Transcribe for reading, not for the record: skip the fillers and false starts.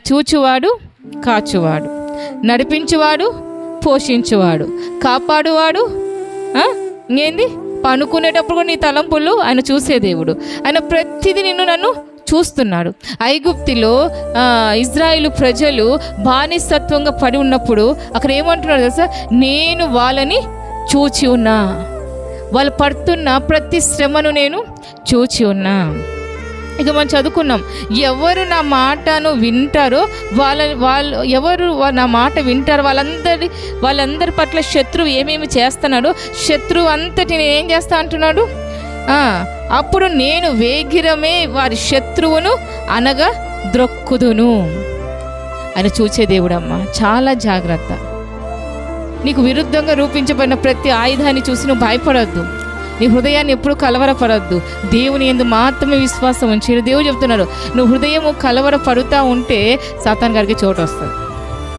చూచువాడు, కాచువాడు, నడిపించువాడు, పోషించువాడు, కాపాడువాడు. ఇంకేంది, పనుకునేటప్పుడు కూడా నీ తలంపులు ఆయన చూసే దేవుడు. ఆయన ప్రతిదీ నన్ను చూస్తున్నాడు. ఐగుప్తులో ఇజ్రాయేలు ప్రజలు బానిసత్వంగా పడి ఉన్నప్పుడు అక్కడ ఏమంటున్నారు తెలుసా? నేను వాళ్ళని చూచి ఉన్నా, వాళ్ళు పడుతున్న ప్రతి శ్రమను నేను చూచి ఉన్నా. ఇక మనం చదువుకున్నాం, ఎవరు నా మాటను వింటారో వాళ్ళు ఎవరు నా మాట వింటారో వాళ్ళందరి పట్ల శత్రువు ఏమేమి చేస్తున్నాడో శత్రువు అంతటి నేను ఏం చేస్తా అంటున్నాడు. అప్పుడు నేను వేగిరమే వారి శత్రువును అనగా ద్రొక్కుదును. అని చూచే దేవుడమ్మా, చాలా జాగ్రత్త. నీకు విరుద్ధంగా రూపించబడిన ప్రతి ఆయుధాన్ని చూసి నువ్వు భయపడొద్దు. నీ హృదయాన్ని ఎప్పుడు కలవరపడద్దు. దేవుని యందు మాత్రమే విశ్వాసం ఉంచి. దేవుడు చెప్తున్నాడు, నువ్వు హృదయము కలవరపడుతూ ఉంటే సాతాను గారికి చోటు వస్తుంది.